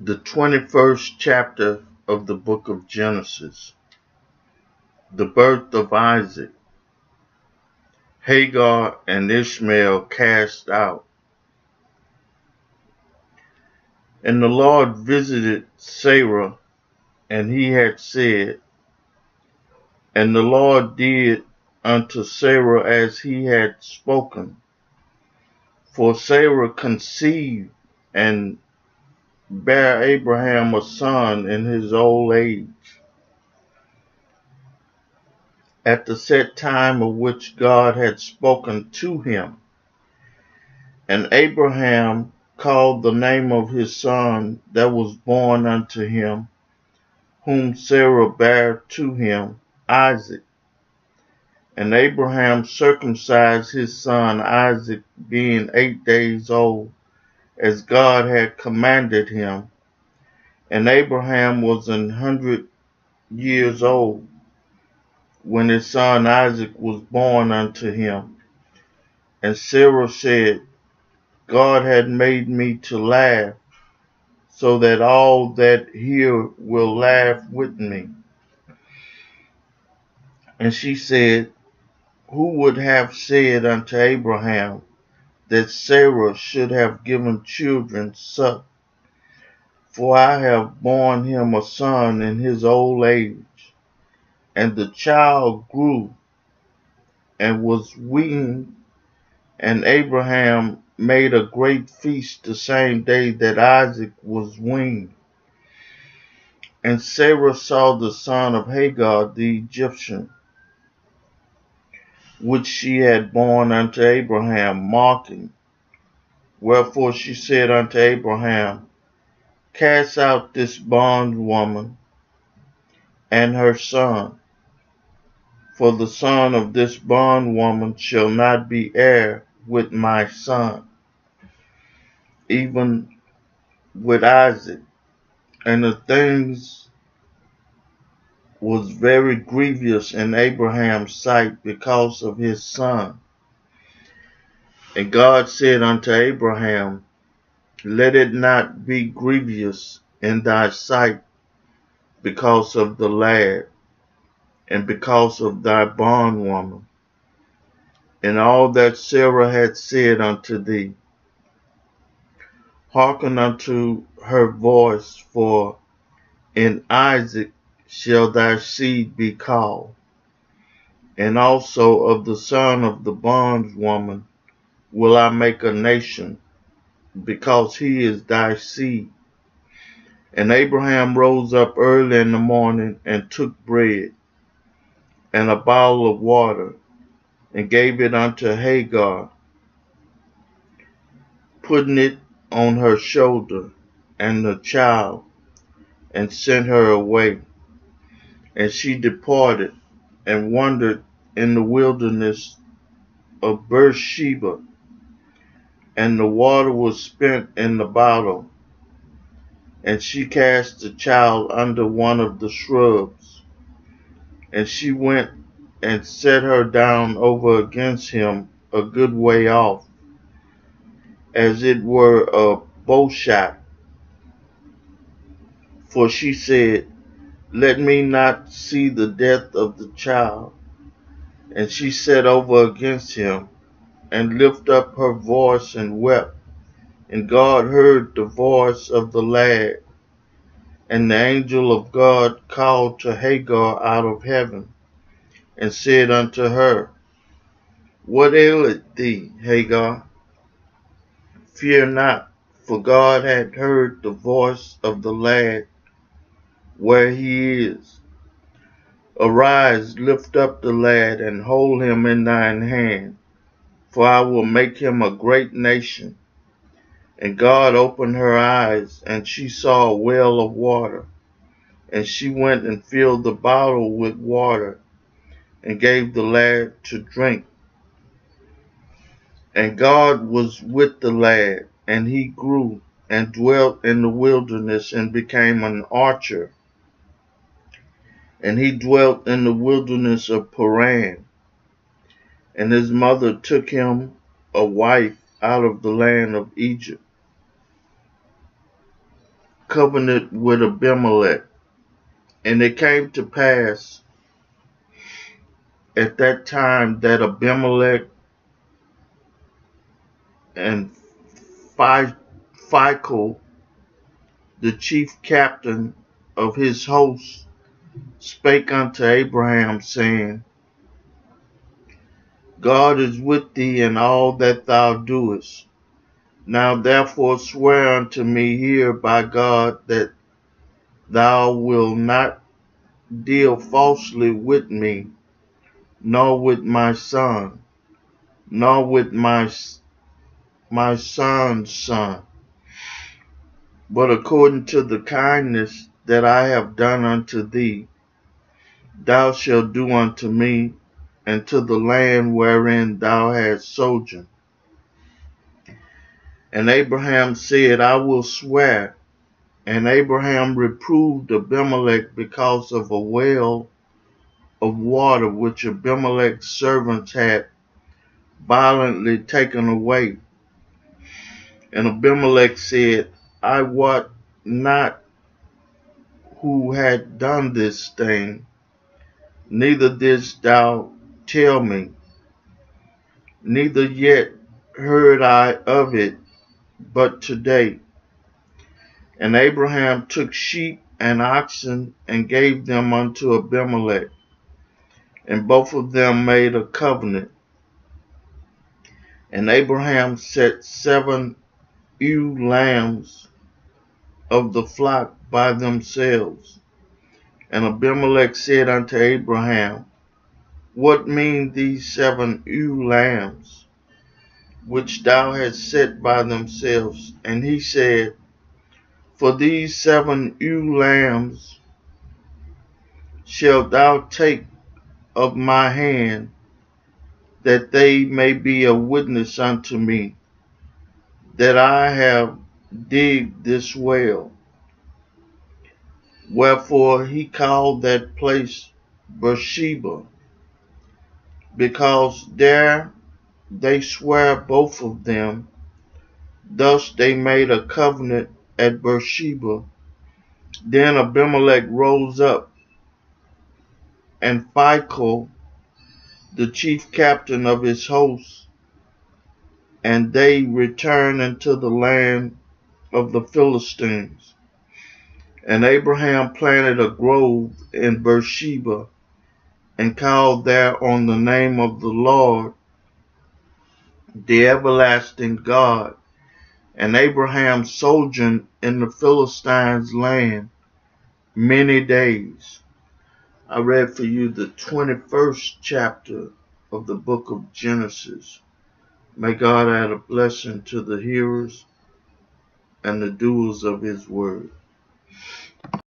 The 21st chapter of the book of Genesis. The birth of Isaac. Hagar and Ishmael cast out. And the Lord visited Sarah, and he had said, and the Lord did unto Sarah as he had spoken. For Sarah conceived and bare Abraham a son in his old age, at the set time of which God had spoken to him. And Abraham called the name of his son that was born unto him, whom Sarah bare to him, Isaac. And Abraham circumcised his son Isaac, being 8 days old, as God had commanded him. And Abraham was 100 years old when his son Isaac was born unto him. And Sarah said, God had made me to laugh, so that all that hear will laugh with me. And she said, who would have said unto Abraham that Sarah should have given children suck? For I have borne him a son in his old age. And the child grew and was weaned, and Abraham made a great feast the same day that Isaac was weaned. And Sarah saw the son of Hagar the Egyptian, which she had borne unto Abraham, mocking. Wherefore she said unto Abraham, cast out this bondwoman and her son, for the son of this bondwoman shall not be heir with my son, even with Isaac. And the things was very grievous in Abraham's sight because of his son. And God said unto Abraham, let it not be grievous in thy sight because of the lad, and because of thy bondwoman, and all that Sarah had said unto thee. Hearken unto her voice, for in Isaac shall thy seed be called, and also of the son of the bondwoman will I make a nation, because he is thy seed. And Abraham rose up early in the morning, and took bread and a bowl of water, and gave it unto Hagar, putting it on her shoulder and the child, and sent her away. And she departed and wandered in the wilderness of Beersheba, and the water was spent in the bottle. And she cast the child under one of the shrubs, and she went and set her down over against him a good way off, as it were a bowshot. For she said, let me not see the death of the child. And she set over against him, and lifted up her voice and wept. And God heard the voice of the lad. And the angel of God called to Hagar out of heaven, and said unto her, what aileth thee, Hagar? Fear not, for God hath heard the voice of the lad where he is. Arise, lift up the lad, and hold him in thine hand, for I will make him a great nation. And God opened her eyes, and she saw a well of water. And she went and filled the bottle with water, and gave the lad to drink. And God was with the lad, and he grew, and dwelt in the wilderness, and became an archer. And he dwelt in the wilderness of Paran. And his mother took him a wife out of the land of Egypt. covenant with Abimelech. And it came to pass at that time that Abimelech and Phicol, the chief captain of his host, spake unto Abraham, saying, God is with thee in all that thou doest. Now therefore swear unto me here by God that thou wilt not deal falsely with me, nor with my son, nor with my son's son, but according to the kindness that I have done unto thee, thou shalt do unto me, and to the land wherein thou hast sojourned. And Abraham said, I will swear. And Abraham reproved Abimelech because of a well of water which Abimelech's servants had violently taken away. And Abimelech said, I wot not who had done this thing, neither didst thou tell me, neither yet heard I of it but today. And Abraham took sheep and oxen and gave them unto Abimelech, and both of them made a covenant. And Abraham set 7 ewe lambs of the flock by themselves. And Abimelech said unto Abraham, what mean these 7 ewe lambs, which thou hast set by themselves? And he said, for these 7 ewe lambs shalt thou take of my hand, that they may be a witness unto me, that I have digged this well. Wherefore he called that place Beersheba, because there they sware both of them. Thus they made a covenant at Beersheba. Then Abimelech rose up, and Phicol, the chief captain of his host, and they returned into the land of the Philistines. And Abraham planted a grove in Beersheba, and called there on the name of the Lord, the everlasting God. And Abraham sojourned in the Philistines' land many days. I read for you the 21st chapter of the book of Genesis. May God add a blessing to the hearers and the doers of his word.